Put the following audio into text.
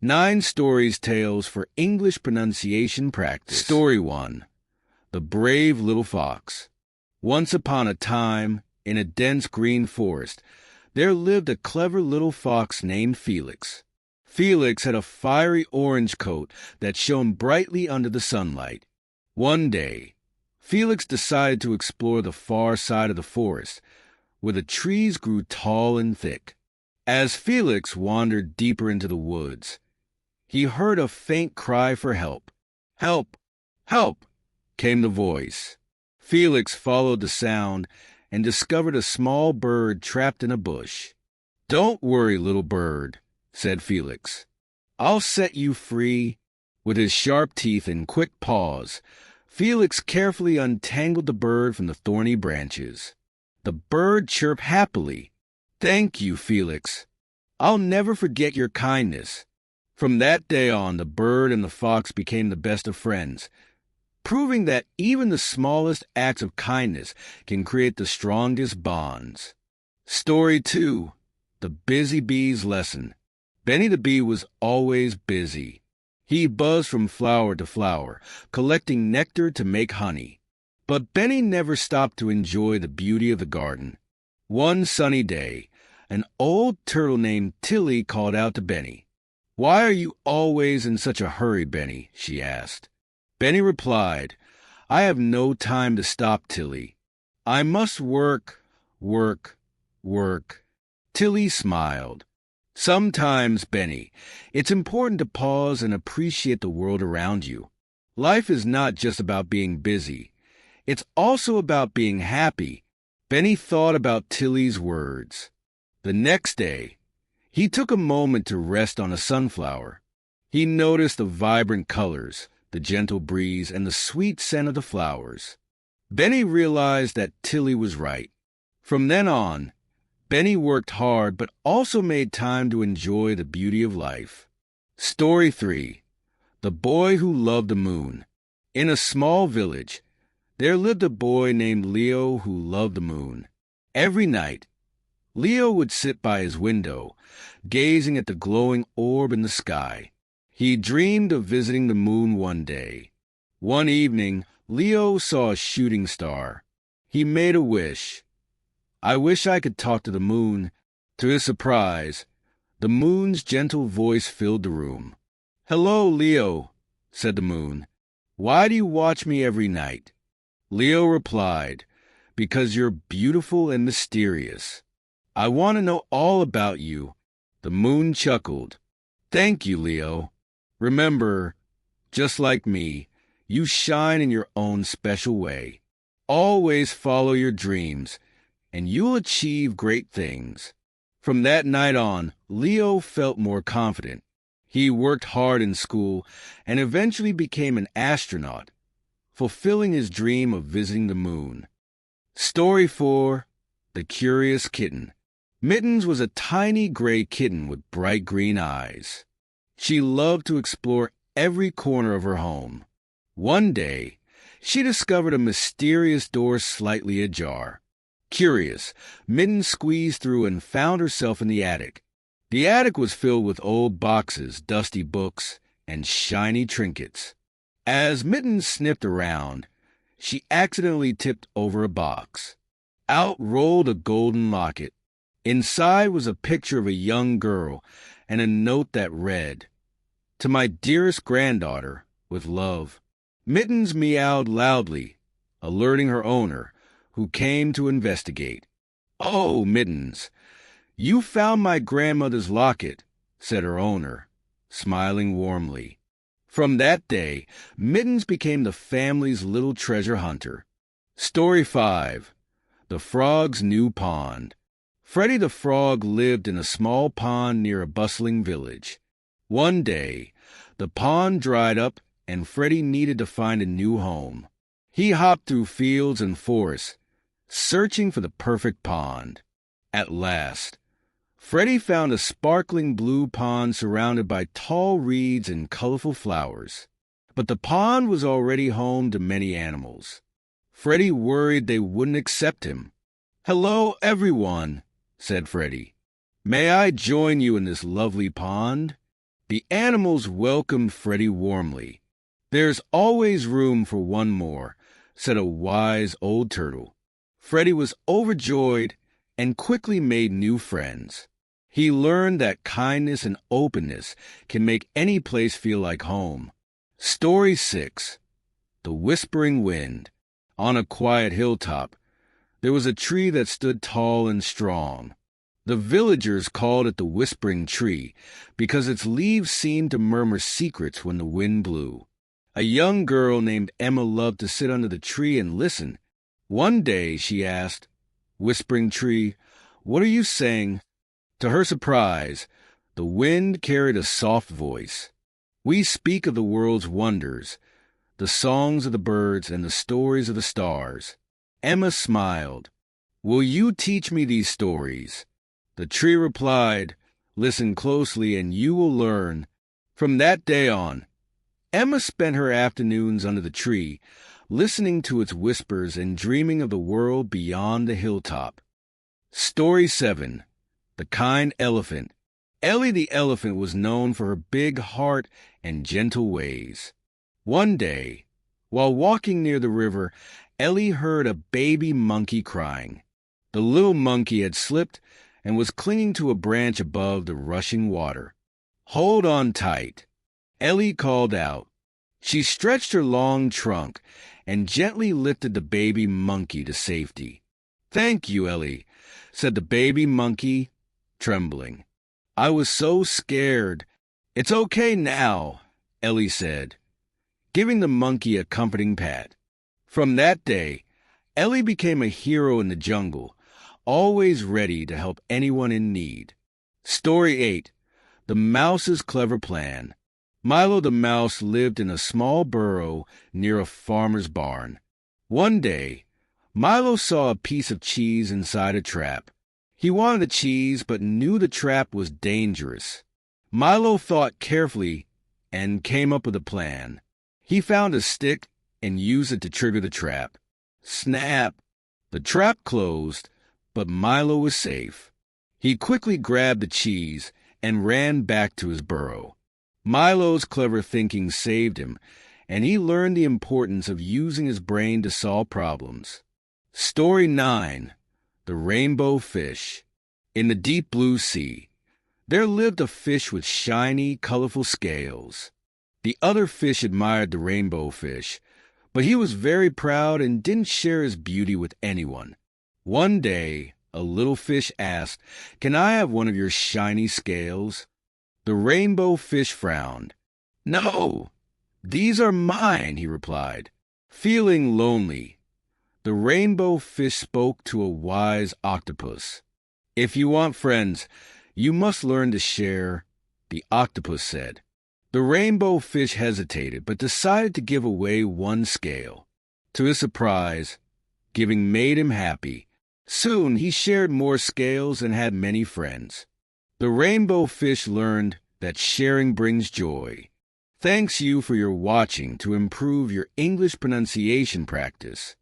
9 Stories Tales for English Pronunciation Practice. Story 1. The Brave Little Fox. Once upon a time, in a dense green forest, there lived a clever little fox named Felix. Felix had a fiery orange coat that shone brightly under the sunlight. One day, Felix decided to explore the far side of the forest, where the trees grew tall and thick. As Felix wandered deeper into the woods, he heard a faint cry for help. "Help! Help!" came the voice. Felix followed the sound and discovered a small bird trapped in a bush. "Don't worry, little bird," said Felix. "I'll set you free." With his sharp teeth and quick paws, Felix carefully untangled the bird from the thorny branches. The bird chirped happily. "Thank you, Felix. I'll never forget your kindness." From that day on, the bird and the fox became the best of friends, proving that even the smallest acts of kindness can create the strongest bonds. Story 2. The Busy Bee's Lesson. Benny the Bee was always busy. He buzzed from flower to flower, collecting nectar to make honey. But Benny never stopped to enjoy the beauty of the garden. One sunny day, an old turtle named Tilly called out to Benny. "Why are you always in such a hurry, Benny?" she asked. Benny replied, "I have no time to stop, Tilly. I must work, work, work." Tilly smiled. "Sometimes, Benny, it's important to pause and appreciate the world around you. Life is not just about being busy. It's also about being happy." Benny thought about Tilly's words. The next day, he took a moment to rest on a sunflower. He noticed the vibrant colors, the gentle breeze, and the sweet scent of the flowers. Benny realized that Tilly was right. From then on, Benny worked hard but also made time to enjoy the beauty of life. Story 3. The Boy Who Loved the Moon. In a small village, there lived a boy named Leo who loved the moon. Every night, Leo would sit by his window, gazing at the glowing orb in the sky. He dreamed of visiting the moon one day. One evening, Leo saw a shooting star. He made a wish. "I wish I could talk to the moon." To his surprise, the moon's gentle voice filled the room. "Hello, Leo," said the moon. "Why do you watch me every night?" Leo replied, "Because you're beautiful and mysterious. I want to know all about you." The moon chuckled. "Thank you, Leo. Remember, just like me, you shine in your own special way. Always follow your dreams, and you'll achieve great things." From that night on, Leo felt more confident. He worked hard in school and eventually became an astronaut, fulfilling his dream of visiting the moon. Story 4. The Curious Kitten. Mittens was a tiny gray kitten with bright green eyes. She loved to explore every corner of her home. One day, she discovered a mysterious door slightly ajar. Curious, Mittens squeezed through and found herself in the attic. The attic was filled with old boxes, dusty books, and shiny trinkets. As Mittens sniffed around, she accidentally tipped over a box. Out rolled a golden locket. Inside was a picture of a young girl and a note that read, "To my dearest granddaughter, with love." Mittens meowed loudly, alerting her owner, who came to investigate. "Oh, Mittens, you found my grandmother's locket," said her owner, smiling warmly. From that day, Mittens became the family's little treasure hunter. Story 5. The Frog's New Pond. Freddie the Frog lived in a small pond near a bustling village. One day, the pond dried up and Freddie needed to find a new home. He hopped through fields and forests, searching for the perfect pond. At last, Freddie found a sparkling blue pond surrounded by tall reeds and colorful flowers. But the pond was already home to many animals. Freddie worried they wouldn't accept him. "Hello, everyone," said Freddie. "May I join you in this lovely pond?" The animals welcomed Freddie warmly. "There's always room for one more," said a wise old turtle. Freddie was overjoyed and quickly made new friends. He learned that kindness and openness can make any place feel like home. Story 6. The Whispering Wind. On a quiet hilltop, there was a tree that stood tall and strong. The villagers called it the Whispering Tree because its leaves seemed to murmur secrets when the wind blew. A young girl named Emma loved to sit under the tree and listen. One day she asked, "Whispering Tree, what are you saying?" To her surprise, the wind carried a soft voice. "We speak of the world's wonders, the songs of the birds and the stories of the stars." Emma smiled. "Will you teach me these stories?" The tree replied, "Listen closely and you will learn." From that day on, Emma spent her afternoons under the tree, listening to its whispers and dreaming of the world beyond the hilltop. Story 7. The Kind Elephant. Ellie the elephant was known for her big heart and gentle ways. One day, while walking near the river, Ellie heard a baby monkey crying. The little monkey had slipped and was clinging to a branch above the rushing water. "Hold on tight," Ellie called out. She stretched her long trunk and gently lifted the baby monkey to safety. "Thank you, Ellie," said the baby monkey, trembling. "I was so scared." "It's okay now," Ellie said, giving the monkey a comforting pat. From that day, Ellie became a hero in the jungle, always ready to help anyone in need. Story 8. The Mouse's Clever Plan. Milo the mouse lived in a small burrow near a farmer's barn. One day, Milo saw a piece of cheese inside a trap. He wanted the cheese but knew the trap was dangerous. Milo thought carefully and came up with a plan. He found a stick and used it to trigger the trap. Snap! The trap closed, but Milo was safe. He quickly grabbed the cheese and ran back to his burrow. Milo's clever thinking saved him, and he learned the importance of using his brain to solve problems. Story 9. The Rainbow Fish. In the deep blue sea, there lived a fish with shiny, colorful scales. The other fish admired the rainbow fish, but he was very proud and didn't share his beauty with anyone. One day, a little fish asked, "Can I have one of your shiny scales?" The rainbow fish frowned. "No, these are mine," he replied. Feeling lonely, the rainbow fish spoke to a wise octopus. "If you want friends, you must learn to share," the octopus said. The rainbow fish hesitated, but decided to give away one scale. To his surprise, giving made him happy. Soon he shared more scales and had many friends. The rainbow fish learned that sharing brings joy. Thanks you for your watching to improve your English pronunciation practice.